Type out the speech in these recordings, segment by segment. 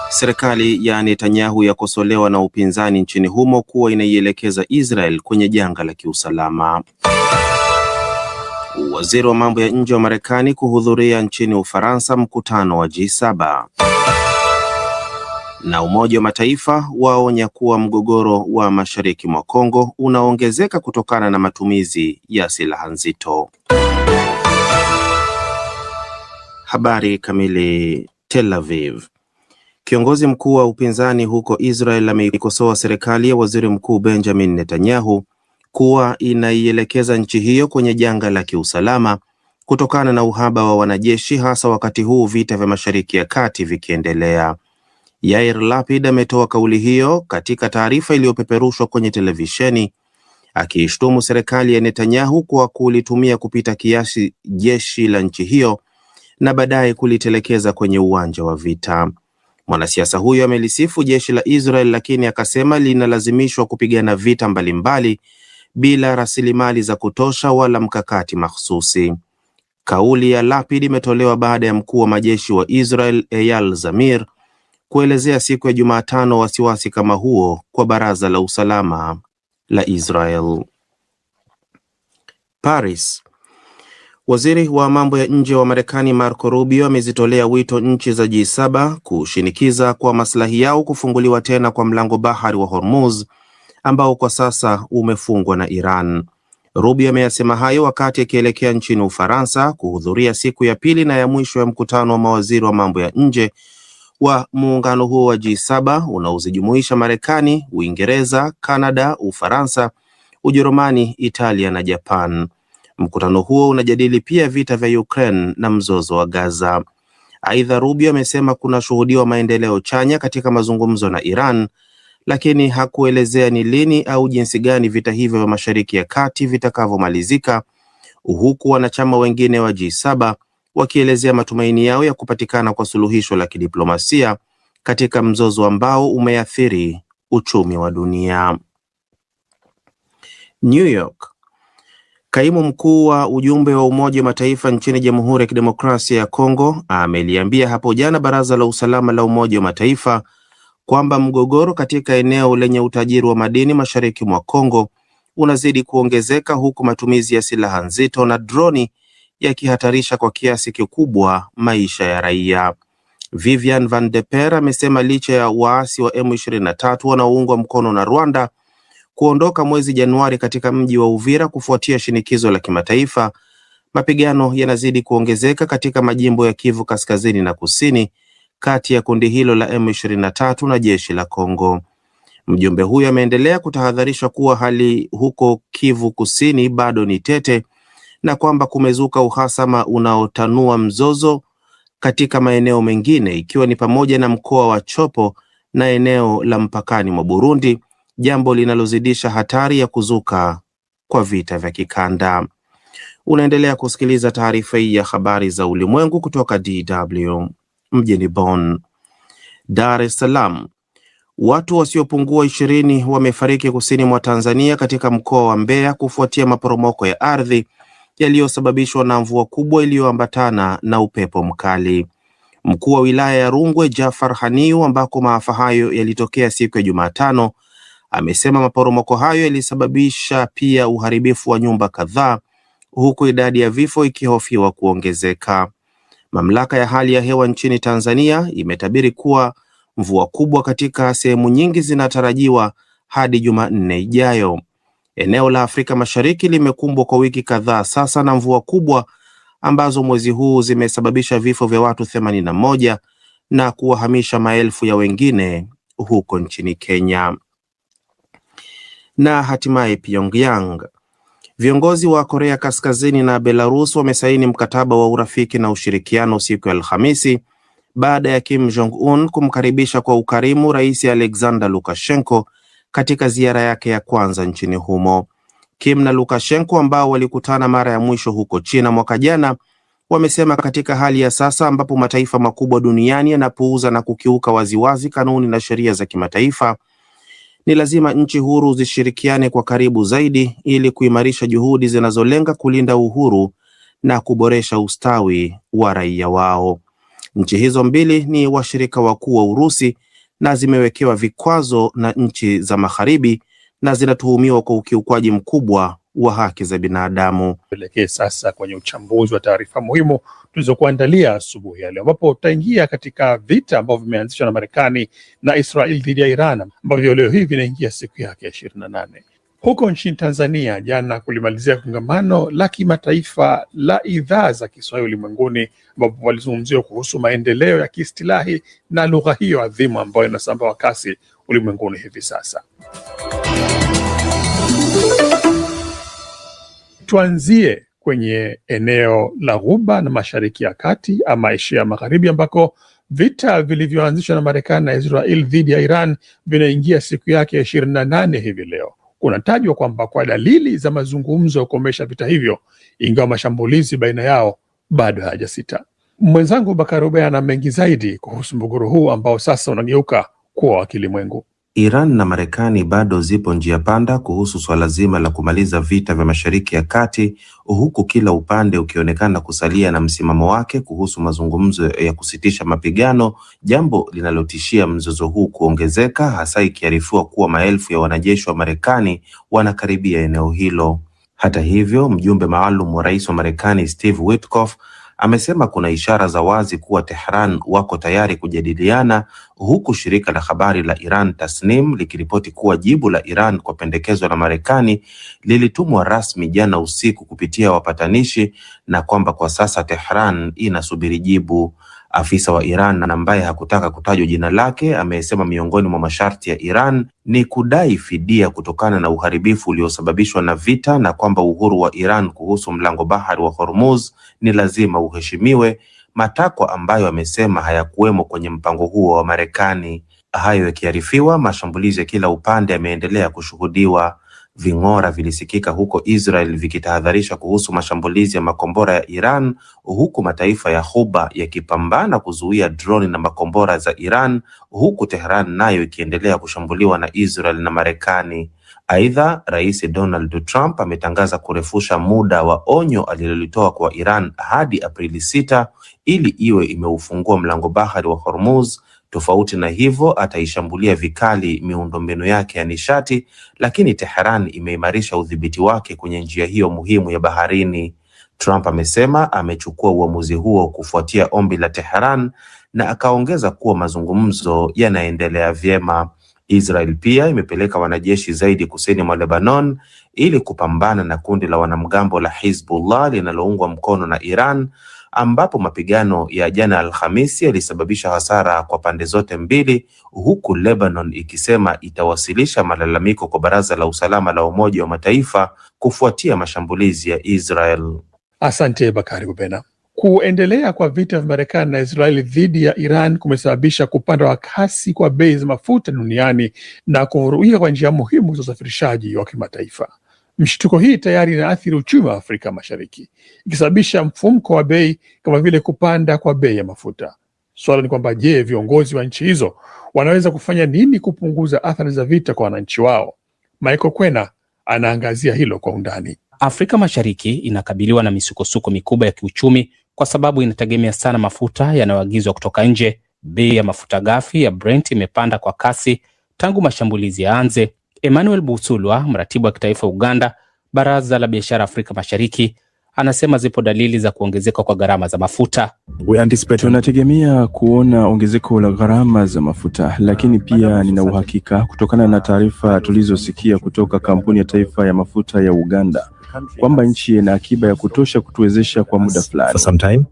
Serikali ya Netanyahu yakosolewa na upinzani nchini humo kuwa inaielekeza Israel kwenye janga la kiusalama. Waziri wa mambo ya nje wa Marekani kuhudhuria nchini Ufaransa mkutano wa G7. Na Umoja wa Mataifa waonya kuwa mgogoro wa mashariki mwa Kongo unaongezeka kutokana na matumizi ya silaha nzito. Habari kamili. Tel Aviv. Kiongozi mkuu wa upinzani huko Israel ameikosoa serikali ya Waziri Mkuu Benjamin Netanyahu kuwa inaielekeza nchi hiyo kwenye janga la kiusalama kutokana na uhaba wa wanajeshi, hasa wakati huu vita vya Mashariki ya Kati vikiendelea. Yair Lapid ametoa kauli hiyo katika taarifa iliyopeperushwa kwenye televisheni, akiishtumu serikali ya Netanyahu kwa kulitumia kupita kiasi jeshi la nchi hiyo na baadaye kulitelekeza kwenye uwanja wa vita. Mwanasiasa huyo amelisifu jeshi la Israel, lakini akasema linalazimishwa kupigana vita mbalimbali bila rasilimali za kutosha wala mkakati mahsusi. Kauli ya Lapid imetolewa baada ya mkuu wa majeshi wa Israel Eyal Zamir kuelezea siku ya Jumatano wasiwasi kama huo kwa Baraza la Usalama la Israel. Paris. Waziri wa mambo ya nje wa Marekani Marco Rubio amezitolea wito nchi za G7 kushinikiza kwa maslahi yao kufunguliwa tena kwa mlango bahari wa Hormuz ambao kwa sasa umefungwa na Iran. Rubio ameyasema hayo wakati akielekea nchini Ufaransa kuhudhuria siku ya pili na ya mwisho ya mkutano wa mawaziri wa mambo ya nje wa muungano huo wa G7 unaozijumuisha Marekani, Uingereza, Kanada, Ufaransa, Ujerumani, Italia na Japan. Mkutano huo unajadili pia vita vya Ukraine na mzozo wa Gaza. Aidha, Rubio amesema kuna shuhudiwa maendeleo chanya katika mazungumzo na Iran, lakini hakuelezea ni lini au jinsi gani vita hivyo vya Mashariki ya Kati vitakavyomalizika, huku wanachama wengine wa G7 wakielezea matumaini yao ya kupatikana kwa suluhisho la kidiplomasia katika mzozo ambao umeathiri uchumi wa dunia. New York. Kaimu mkuu wa ujumbe wa Umoja wa Mataifa nchini Jamhuri ya Kidemokrasia ya Kongo ameliambia hapo jana Baraza la Usalama la Umoja wa Mataifa kwamba mgogoro katika eneo lenye utajiri wa madini mashariki mwa Kongo unazidi kuongezeka, huku matumizi ya silaha nzito na droni yakihatarisha kwa kiasi kikubwa maisha ya raia. Vivian van de Per amesema licha ya waasi wa M23 wanaoungwa mkono na Rwanda kuondoka mwezi Januari katika mji wa Uvira kufuatia shinikizo la kimataifa, mapigano yanazidi kuongezeka katika majimbo ya Kivu Kaskazini na Kusini kati ya kundi hilo la M23 na jeshi la Kongo. Mjumbe huyo ameendelea kutahadharisha kuwa hali huko Kivu Kusini bado ni tete na kwamba kumezuka uhasama unaotanua mzozo katika maeneo mengine ikiwa ni pamoja na mkoa wa Chopo na eneo la mpakani mwa Burundi, jambo linalozidisha hatari ya kuzuka kwa vita vya kikanda. Unaendelea kusikiliza taarifa hii ya habari za ulimwengu kutoka DW mjini Bonn. Dar es Salaam. Watu wasiopungua 20 wamefariki kusini mwa Tanzania katika mkoa wa Mbeya kufuatia maporomoko ya ardhi yaliyosababishwa na mvua kubwa iliyoambatana na upepo mkali. Mkuu wa wilaya ya Rungwe Jafar Haniu, ambako maafa hayo yalitokea siku ya Jumatano, amesema maporomoko hayo yalisababisha pia uharibifu wa nyumba kadhaa, huku idadi ya vifo ikihofiwa kuongezeka. Mamlaka ya hali ya hewa nchini Tanzania imetabiri kuwa mvua kubwa katika sehemu nyingi zinatarajiwa hadi Jumanne ijayo. Eneo la Afrika Mashariki limekumbwa kwa wiki kadhaa sasa na mvua kubwa ambazo mwezi huu zimesababisha vifo vya watu 81 na kuwahamisha maelfu ya wengine huko nchini Kenya. Na hatimaye Pyongyang. Viongozi wa Korea Kaskazini na Belarus wamesaini mkataba wa urafiki na ushirikiano siku ya Alhamisi baada ya Kim Jong-un kumkaribisha kwa ukarimu Rais Alexander Lukashenko katika ziara yake ya kwanza nchini humo. Kim na Lukashenko, ambao walikutana mara ya mwisho huko China mwaka jana, wamesema katika hali ya sasa ambapo mataifa makubwa duniani yanapuuza na kukiuka waziwazi kanuni na sheria za kimataifa, ni lazima nchi huru zishirikiane kwa karibu zaidi ili kuimarisha juhudi zinazolenga kulinda uhuru na kuboresha ustawi wa raia wao. Nchi hizo mbili ni washirika wakuu wa Urusi na zimewekewa vikwazo na nchi za Magharibi na zinatuhumiwa kwa ukiukwaji mkubwa wa haki za binadamu. Tuelekee sasa kwenye uchambuzi wa taarifa muhimu tulizokuandalia asubuhi ya leo, ambapo utaingia katika vita ambavyo vimeanzishwa na Marekani na Israel dhidi ya Iran, ambavyo leo hii vinaingia siku yake ya 28. Huko nchini Tanzania jana kulimalizia kongamano la kimataifa la idhaa za Kiswahili ulimwenguni, ambapo walizungumziwa kuhusu maendeleo ya kiistilahi na lugha hiyo adhimu ambayo inasambaa kwa kasi ulimwenguni hivi sasa. Tuanzie kwenye eneo la Ghuba na Mashariki ya Kati ama Asia Magharibi, ambako vita vilivyoanzishwa na Marekani na Israel dhidi ya Iran vinaingia siku yake ya 28 hivi leo. Kunatajwa kwamba kwa dalili za mazungumzo ya kukomesha vita hivyo, ingawa mashambulizi baina yao bado hayajasita. Mwenzangu Bakari Ubaya ana mengi zaidi kuhusu mgogoro huu ambao sasa unageuka kuwa wa kilimwengu. Iran na Marekani bado zipo njia panda kuhusu swala zima la kumaliza vita vya Mashariki ya Kati, huku kila upande ukionekana kusalia na msimamo wake kuhusu mazungumzo ya kusitisha mapigano, jambo linalotishia mzozo huu kuongezeka, hasa ikiarifiwa kuwa maelfu ya wanajeshi wa Marekani wanakaribia eneo hilo. Hata hivyo, mjumbe maalum wa rais wa Marekani Steve Witkoff amesema kuna ishara za wazi kuwa Tehran wako tayari kujadiliana, huku shirika la habari la Iran Tasnim likiripoti kuwa jibu la Iran kwa pendekezo la Marekani lilitumwa rasmi jana usiku kupitia wapatanishi na kwamba kwa sasa Tehran inasubiri jibu. Afisa wa Iran ambaye hakutaka kutajwa jina lake amesema miongoni mwa masharti ya Iran ni kudai fidia kutokana na uharibifu uliosababishwa na vita na kwamba uhuru wa Iran kuhusu mlango bahari wa Hormuz ni lazima uheshimiwe, matakwa ambayo amesema hayakuwemo kwenye mpango huo wa Marekani. Hayo yakiarifiwa, mashambulizi ya kila upande yameendelea kushuhudiwa. Ving'ora vilisikika huko Israel vikitahadharisha kuhusu mashambulizi ya makombora ya Iran, huku mataifa ya Ghuba yakipambana kuzuia droni na makombora za Iran, huku Tehran nayo ikiendelea kushambuliwa na Israel na Marekani. Aidha, Rais Donald Trump ametangaza kurefusha muda wa onyo alilolitoa kwa Iran hadi Aprili 6 ili iwe imeufungua mlango bahari wa Hormuz. Tofauti na hivyo, ataishambulia vikali miundombinu yake ya nishati, lakini Tehran imeimarisha udhibiti wake kwenye njia hiyo muhimu ya baharini. Trump amesema amechukua uamuzi huo kufuatia ombi la Tehran na akaongeza kuwa mazungumzo yanaendelea vyema. Israel pia imepeleka wanajeshi zaidi kusini mwa Lebanon ili kupambana na kundi la wanamgambo la Hizbullah linaloungwa mkono na Iran, ambapo mapigano ya jana Alhamisi yalisababisha hasara kwa pande zote mbili, huku Lebanon ikisema itawasilisha malalamiko kwa Baraza la Usalama la Umoja wa Mataifa kufuatia mashambulizi ya Israel. Asante Bakari Ubena. Kuendelea kwa vita vya Marekani na Israeli dhidi ya Iran kumesababisha kupanda kwa kasi kwa bei za mafuta duniani na kuvurugika kwa njia muhimu za usafirishaji wa kimataifa. Mshtuko hii tayari inaathiri uchumi wa Afrika Mashariki, ikisababisha mfumuko wa bei kama vile kupanda kwa bei ya mafuta. Swala ni kwamba je, viongozi wa nchi hizo wanaweza kufanya nini kupunguza athari za vita kwa wananchi wao? Michael Kwena anaangazia hilo kwa undani. Afrika Mashariki inakabiliwa na misukosuko mikubwa ya kiuchumi kwa sababu inategemea sana mafuta yanayoagizwa kutoka nje. Bei ya mafuta ghafi ya Brent imepanda kwa kasi tangu mashambulizi yaanze. Emmanuel Busulwa, mratibu wa kitaifa Uganda, Baraza la Biashara Afrika Mashariki, anasema zipo dalili za kuongezeka kwa gharama za mafuta. Tunategemea kuona ongezeko la gharama za mafuta, lakini pia nina uhakika kutokana na taarifa tulizosikia kutoka kampuni ya taifa ya mafuta ya Uganda kwamba nchi ina akiba ya kutosha kutuwezesha kwa muda fulani.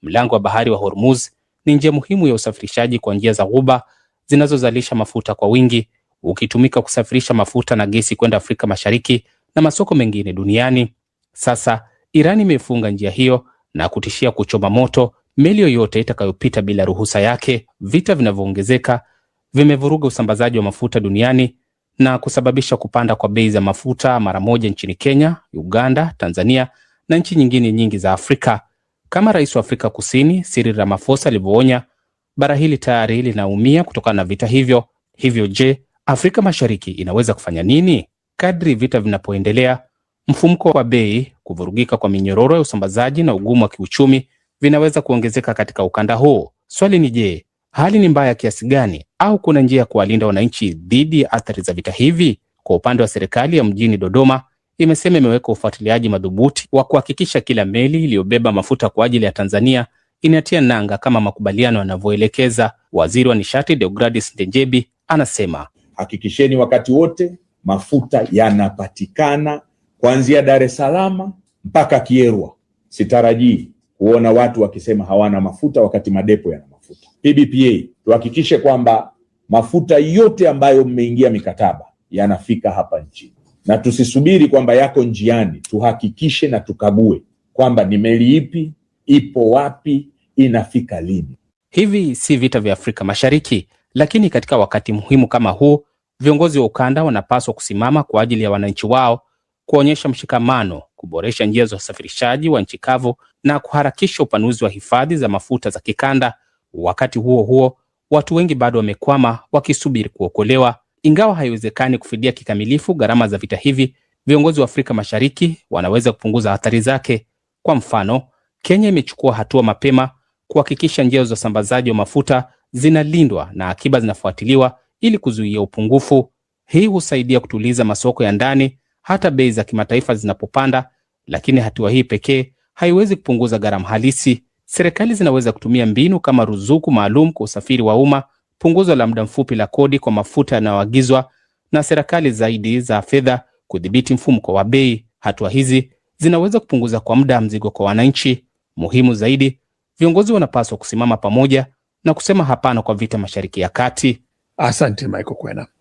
Mlango wa bahari wa Hormuz ni njia muhimu ya usafirishaji kwa njia za Ghuba zinazozalisha mafuta kwa wingi, ukitumika kusafirisha mafuta na gesi kwenda Afrika Mashariki na masoko mengine duniani. Sasa Iran imefunga njia hiyo na kutishia kuchoma moto meli yoyote itakayopita bila ruhusa yake. Vita vinavyoongezeka vimevuruga usambazaji wa mafuta duniani na kusababisha kupanda kwa bei za mafuta mara moja nchini Kenya, Uganda, Tanzania na nchi nyingine nyingi za Afrika. Kama Rais wa Afrika Kusini Cyril Ramaphosa alivyoonya, bara hili tayari linaumia kutokana na vita hivyo. Hivyo je, Afrika Mashariki inaweza kufanya nini? Kadri vita vinapoendelea, mfumuko wa bei, kuvurugika kwa minyororo ya usambazaji na ugumu wa kiuchumi vinaweza kuongezeka katika ukanda huu. Swali ni je, hali ni mbaya kiasi gani au kuna njia ya kuwalinda wananchi dhidi ya athari za vita hivi? Kwa upande wa serikali ya mjini Dodoma, imesema imeweka ufuatiliaji madhubuti wa kuhakikisha kila meli iliyobeba mafuta kwa ajili ya Tanzania inatia nanga kama makubaliano yanavyoelekeza. Waziri wa Nishati Deogratias Ndejembi anasema, hakikisheni wakati wote mafuta yanapatikana kuanzia Dar es Salaam mpaka Kierwa. Sitarajii kuona watu wakisema hawana mafuta wakati madepo yana mafuta. PBPA, tuhakikishe kwamba mafuta yote ambayo mmeingia mikataba yanafika hapa nchini, na tusisubiri kwamba yako njiani. Tuhakikishe na tukague kwamba ni meli ipi, ipo wapi, inafika lini. Hivi si vita vya Afrika Mashariki, lakini katika wakati muhimu kama huu, viongozi wa ukanda wanapaswa kusimama kwa ajili ya wananchi wao, kuonyesha mshikamano, kuboresha njia za usafirishaji wa nchi kavu na kuharakisha upanuzi wa hifadhi za mafuta za kikanda. Wakati huo huo, watu wengi bado wamekwama wakisubiri kuokolewa. Ingawa haiwezekani kufidia kikamilifu gharama za vita hivi, viongozi wa Afrika Mashariki wanaweza kupunguza athari zake. Kwa mfano, Kenya imechukua hatua mapema kuhakikisha njia za usambazaji wa mafuta zinalindwa na akiba zinafuatiliwa ili kuzuia upungufu. Hii husaidia kutuliza masoko ya ndani hata bei za kimataifa zinapopanda, lakini hatua hii pekee haiwezi kupunguza gharama halisi. Serikali zinaweza kutumia mbinu kama ruzuku maalum kwa usafiri wa umma, punguzo la muda mfupi la kodi kwa mafuta yanayoagizwa, na serikali zaidi za fedha kudhibiti mfumuko wa bei. Hatua hizi zinaweza kupunguza kwa muda mzigo kwa wananchi. Muhimu zaidi, viongozi wanapaswa kusimama pamoja na kusema hapana kwa vita Mashariki ya Kati. Asante Michael Kwena.